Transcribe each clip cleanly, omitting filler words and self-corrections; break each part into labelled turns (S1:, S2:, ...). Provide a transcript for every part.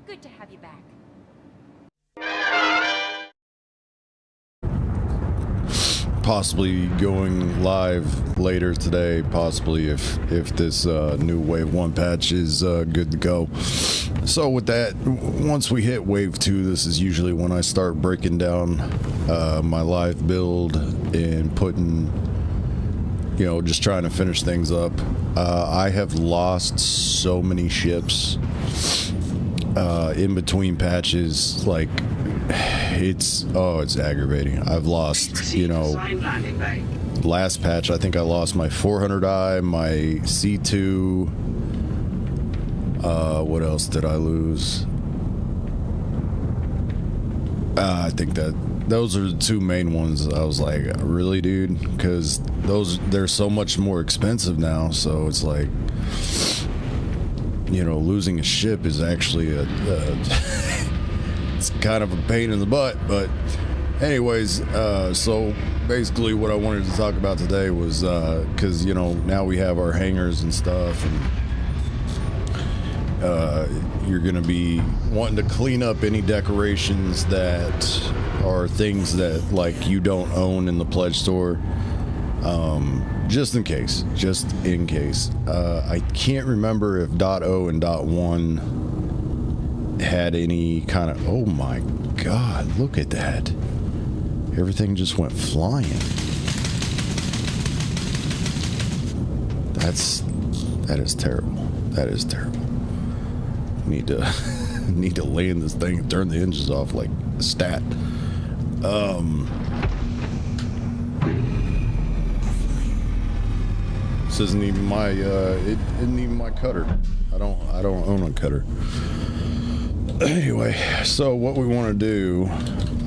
S1: Good to have you back.
S2: Possibly going live later today, possibly if this new wave 1 patch is good to go. So with that, once we hit wave 2, this is usually when I start breaking down my live build and putting, you know, just trying to finish things up. I have lost so many ships in between patches, like it's aggravating. I've lost, you know, last patch I think I lost my 400i, my C2, what else did I lose? I think that those are the two main ones. I was like, really, dude? Because they're so much more expensive now, so it's like, you know, losing a ship is actually it's kind of a pain in the butt. But anyways, so basically what I wanted to talk about today was because, you know, now we have our hangars and stuff, and you're going to be wanting to clean up any decorations that are things that, like, you don't own in the pledge store. Just in case. I can't remember if .0 and .1 had any kind of... Oh my god, look at that. Everything just went flying. That is terrible. That is terrible. Need to land this thing and turn the engines off like a stat. This isn't even my it isn't even my cutter. I don't own a cutter. Anyway, so what we want to do,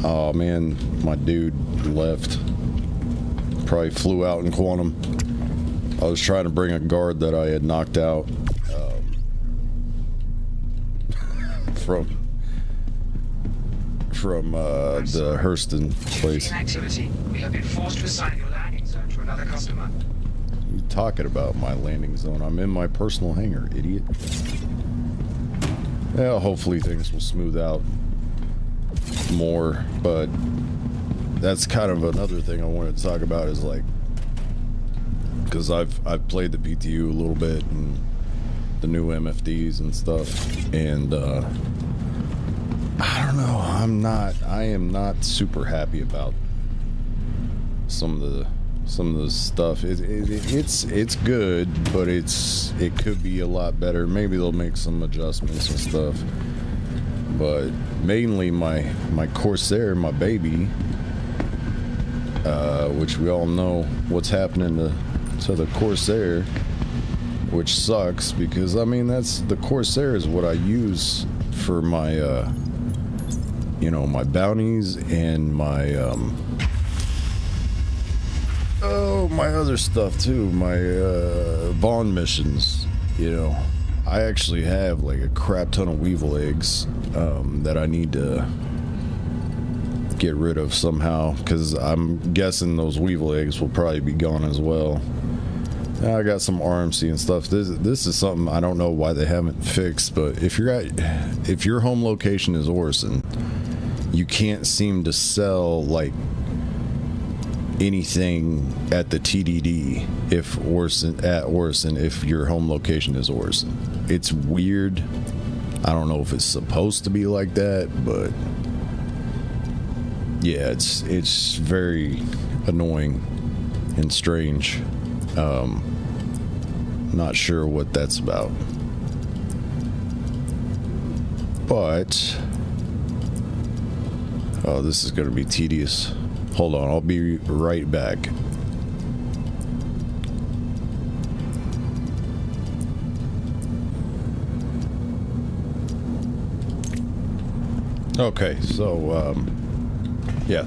S2: oh man, my dude left. Probably flew out in quantum. I was trying to bring a guard that I had knocked out from the Hurston place.
S3: Activity. We have been forced to assign your landing zone to another customer.
S2: You talking about my landing zone? I'm in my personal hangar, idiot. Yeah, hopefully things will smooth out more, but that's kind of another thing I wanted to talk about is, like, because I've played the PTU a little bit and the new MFDs and stuff, and I don't know, I am not super happy about some of the stuff. It's good, but it could be a lot better. Maybe they'll make some adjustments and stuff, but mainly my Corsair, my baby, which we all know what's happening to the Corsair, which sucks, because I mean, the Corsair is what I use for my you know, my bounties and my my other stuff too, my Vaughn missions. You know, I actually have like a crap ton of weevil eggs that I need to get rid of somehow, because I'm guessing those weevil eggs will probably be gone as well. I got some RMC and stuff. This is something I don't know why they haven't fixed, but if your home location is Orson, you can't seem to sell like anything at the TDD if your home location is Orson. It's weird. I don't know if it's supposed to be like that, but yeah, it's very annoying and strange. Not sure what that's about, but oh, this is going to be tedious. Hold on, I'll be right back. Okay, so yeah,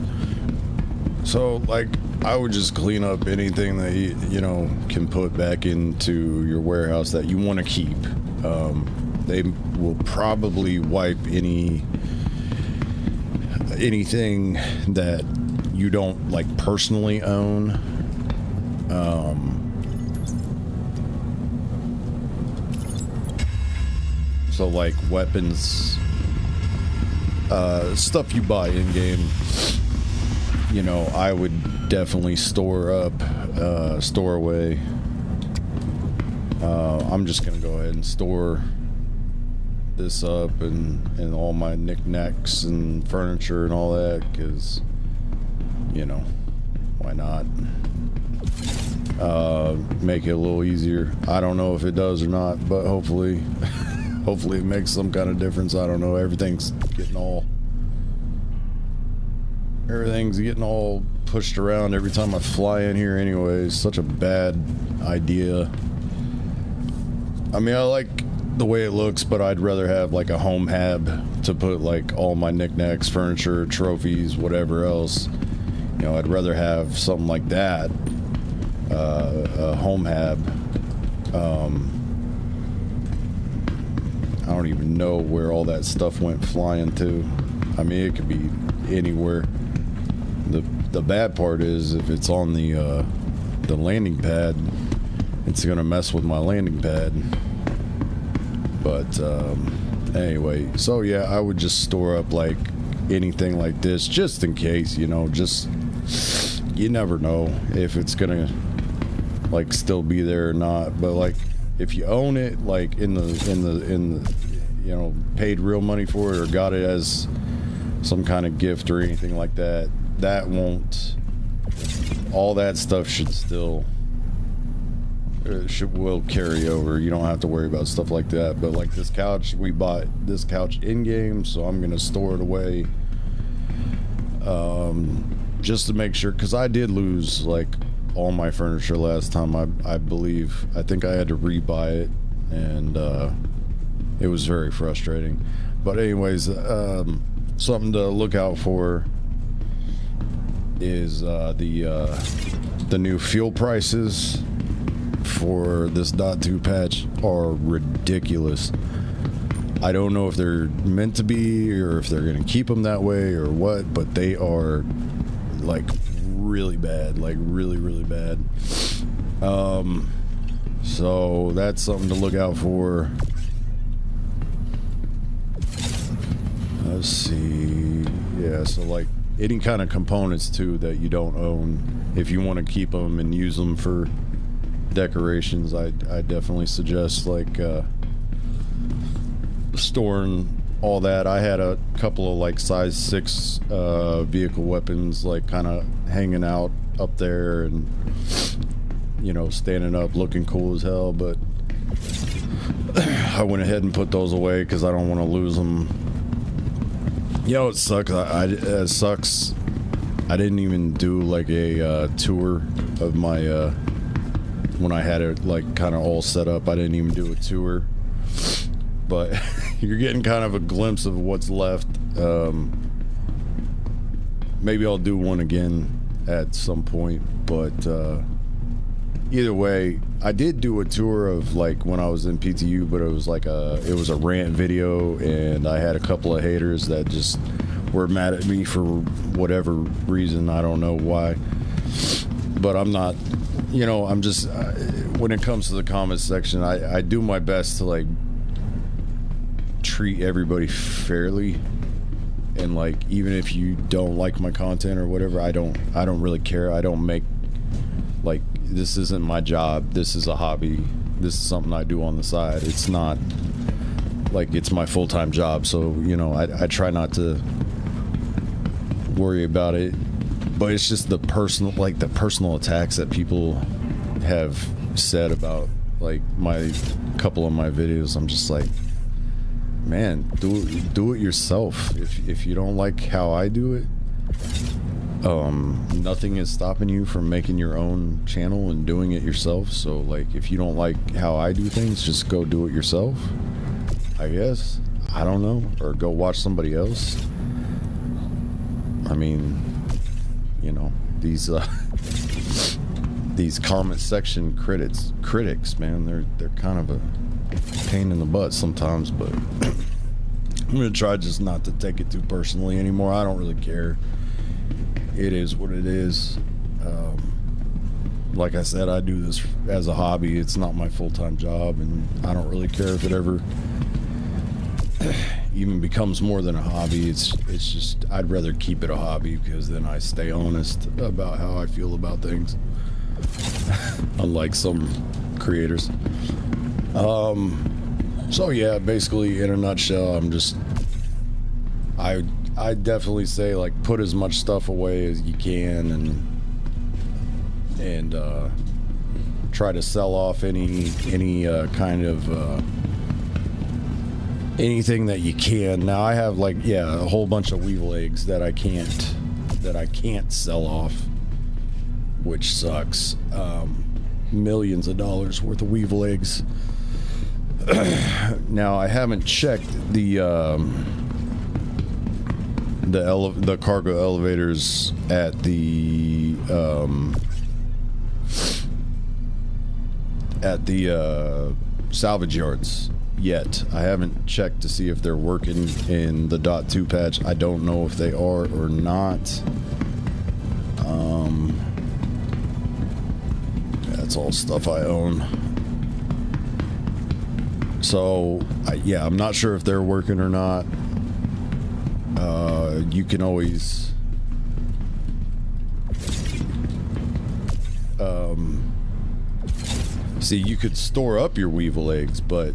S2: so like, I would just clean up anything that you know can put back into your warehouse that you want to keep. They will probably wipe anything that you don't like personally own. So like weapons stuff you buy in game, you know, I would definitely store away. I'm just gonna go ahead and store this up and all my knickknacks and furniture and all that, because, you know, why not? Make it a little easier. I don't know if it does or not, but hopefully hopefully it makes some kind of difference. I don't know. Everything's getting all pushed around every time I fly in here anyway. Such a bad idea. I mean, I like the way it looks, but I'd rather have like a home hab to put like all my knickknacks, furniture, trophies, whatever else. You know, I'd rather have something like that, a home hab. I don't even know where all that stuff went flying to. I mean, it could be anywhere. The bad part is if it's on the landing pad, it's gonna mess with my landing pad. But anyway, so yeah, I would just store up like anything like this just in case, you know, just, you never know if it's gonna like still be there or not. But like if you own it, like in the you know, paid real money for it or got it as some kind of gift or anything like that, that won't, all that stuff should still will carry over. You don't have to worry about stuff like that. But like this couch, we bought this couch in game, so I'm gonna store it away, just to make sure, because I did lose like all my furniture last time. I believe I think I had to rebuy it, and it was very frustrating. But anyways, something to look out for is the new fuel prices for this .2 patch are ridiculous. I don't know if they're meant to be or if they're going to keep them that way or what, but they are like really bad, like really bad. So that's something to look out for. Let's see. Yeah, so like any kind of components too that you don't own, if you want to keep them and use them for decorations, I definitely suggest like storing all that. I had a couple of like size 6 vehicle weapons like kind of hanging out up there and, you know, standing up looking cool as hell, but I went ahead and put those away because I don't want to lose them. You know, it sucks. It sucks. I didn't even do like a tour of my when I had it like kind of all set up. I didn't even do a tour, but you're getting kind of a glimpse of what's left. Maybe I'll do one again at some point, but either way, I did do a tour of like when I was in PTU, but it was like it was a rant video, and I had a couple of haters that just were mad at me for whatever reason. I don't know why, but I'm not, you know, I'm just when it comes to the comment section, I do my best to like treat everybody fairly, and like even if you don't like my content or whatever, I don't really care. I don't make like, this isn't my job. This is a hobby. This is something I do on the side. It's not like it's my full-time job. So, you know, I try not to worry about it. But it's just the personal attacks that people have said about like my couple of my videos. I'm just like, man, do it yourself. If you don't like how I do it, nothing is stopping you from making your own channel and doing it yourself. So like, if you don't like how I do things, just go do it yourself, I guess. I don't know, or go watch somebody else. I mean, you know, these comment section critics, man, they're kind of a pain in the butt sometimes, but I'm gonna try just not to take it too personally anymore. I don't really care. It is what it is. Like I said, I do this as a hobby. It's not my full-time job, and I don't really care if it ever even becomes more than a hobby. It's just I'd rather keep it a hobby because then I stay honest about how I feel about things. Unlike some creators. So yeah, basically in a nutshell, I definitely say like put as much stuff away as you can and try to sell off any kind of anything that you can. Now I have like a whole bunch of weevil eggs that I can't sell off, which sucks. Millions of dollars worth of weevil eggs. Now I haven't checked the cargo elevators at the salvage yards yet. I haven't checked to see if they're working in the .2 patch. I don't know if they are or not. That's all stuff I own. So I'm not sure if they're working or not. You can always see, you could store up your weevil eggs, but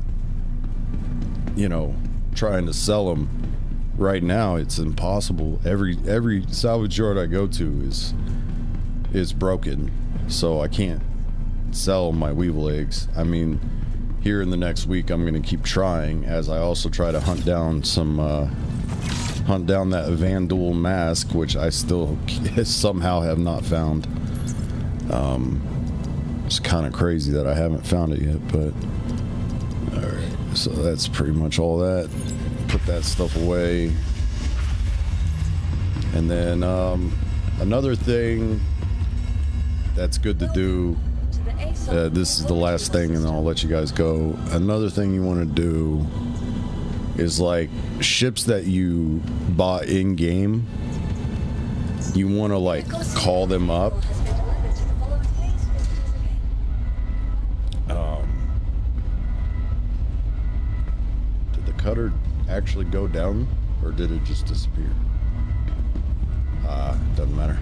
S2: trying to sell them right now, it's impossible. Every salvage yard I go to is broken, so I can't sell my weevil eggs. I mean, here in the next week I'm going to keep trying, as I also try to hunt down that Vandal mask, which I still somehow have not found. It's kind of crazy that I haven't found it yet, but alright, so that's pretty much all that. Put that stuff away. And then another thing that's good to do, this is the last thing and I'll let you guys go. Another thing you want to do is like ships that you bought in game, you want to like call them up. Did the cutter actually go down or did it just disappear? Doesn't matter.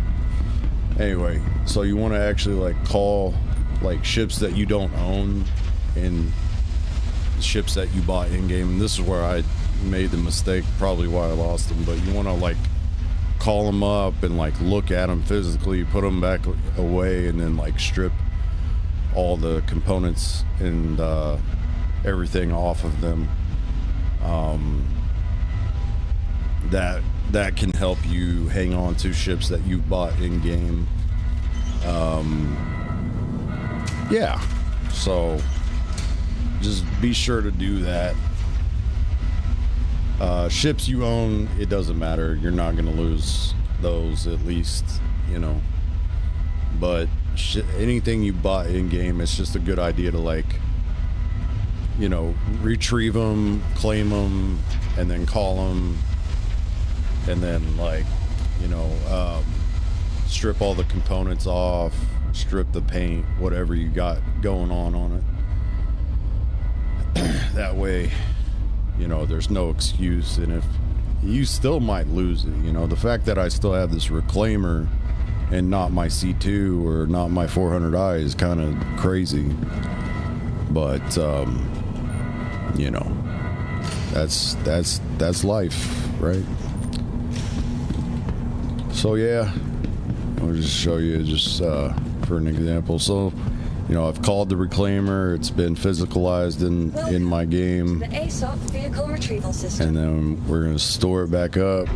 S2: Anyway, so you want to actually like call like ships that you don't own and ships that you bought in game. And this is where I made the mistake, probably why I lost them. But you want to like call them up and like look at them physically, put them back away, and then like strip all the components and everything off of them. That can help you hang on to ships that you bought in game. Yeah, so just be sure to do that. Ships you own, it doesn't matter. You're not going to lose those, at least, but anything you bought in game, it's just a good idea to like, retrieve them, claim them, and then call them, and then like, strip all the components off, strip the paint, whatever you got going on it. That way, there's no excuse. And if you still might lose it, the fact that I still have this reclaimer and not my C2 or not my 400i is kind of crazy. But that's life, right? So yeah, I'll just show you just for an example. So, I've called the reclaimer. It's been physicalized in my game.
S1: The ASOP vehicle retrieval system.
S2: And then we're going to store it back up.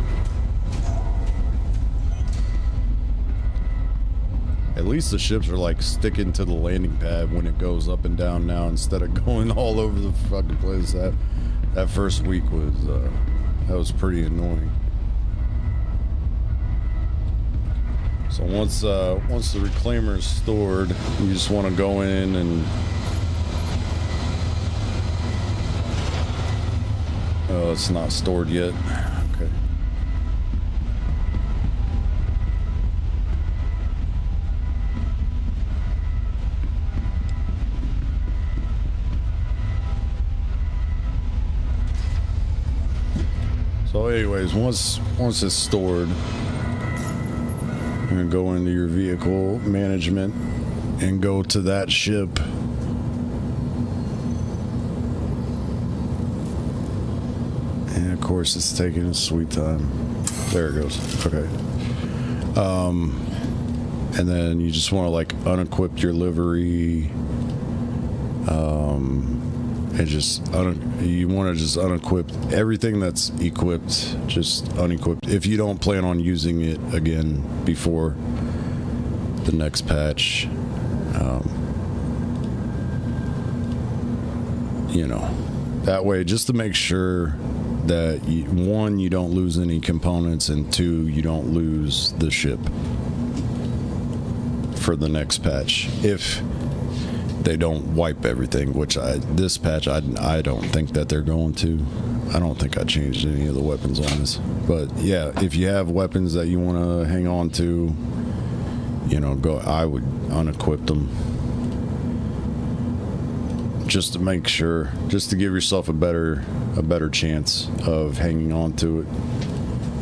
S2: At least the ships are like sticking to the landing pad when it goes up and down now, instead of going all over the fucking place. That first week was pretty annoying. So once the reclaimer is stored, you just want to go in and it's not stored yet. Okay. So anyways, once it's stored, you're going to go into your vehicle management and go to that ship. And of course, it's taking its sweet time. There it goes. Okay. And then you just want to like unequip your livery. And just you want to just unequip everything that's equipped. Just unequipped if you don't plan on using it again before the next patch. You know, that way just to make sure that one, you don't lose any components, and two, you don't lose the ship for the next patch. If they don't wipe everything, which this patch I don't think that they're going to. I don't think I changed any of the weapons on this. But yeah, if you have weapons that you want to hang on to, you know, I would unequip them. Just to make sure, just to give yourself a better chance of hanging on to it.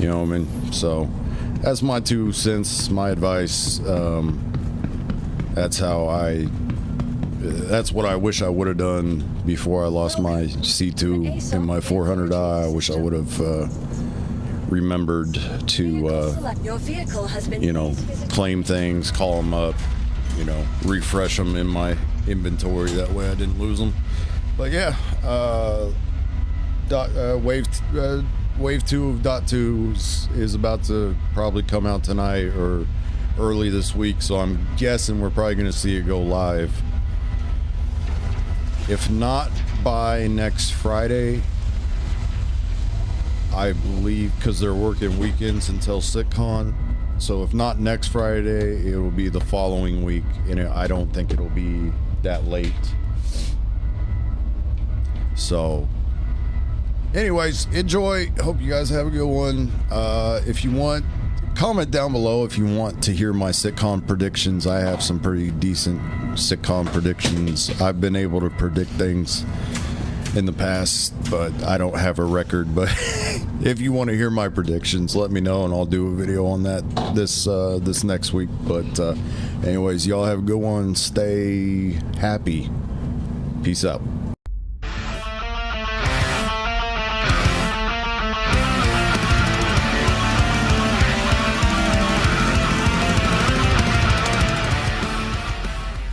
S2: You know what I mean? So that's my 2 cents, my advice. That's what I wish I would have done before I lost my C2 and my 400i. I wish I would have remembered to,
S1: Your vehicle has been
S2: you know, claim things, call them up, you know, refresh them in my inventory. That way I didn't lose them. But yeah, wave 2 of .2 is about to probably come out tonight or early this week, so I'm guessing we're probably going to see it go live. If not by next Friday, I believe, because they're working weekends until SitCon. So if not next Friday, it will be the following week, and I don't think it'll be that late. So anyways, enjoy. Hope you guys have a good one. If you want, comment down below if you want to hear my sitcom predictions. I have some pretty decent sitcom predictions. I've been able to predict things in the past, but I don't have a record. But if you want to hear my predictions, let me know and I'll do a video on that this next week. But anyways, y'all have a good one. Stay happy. Peace out.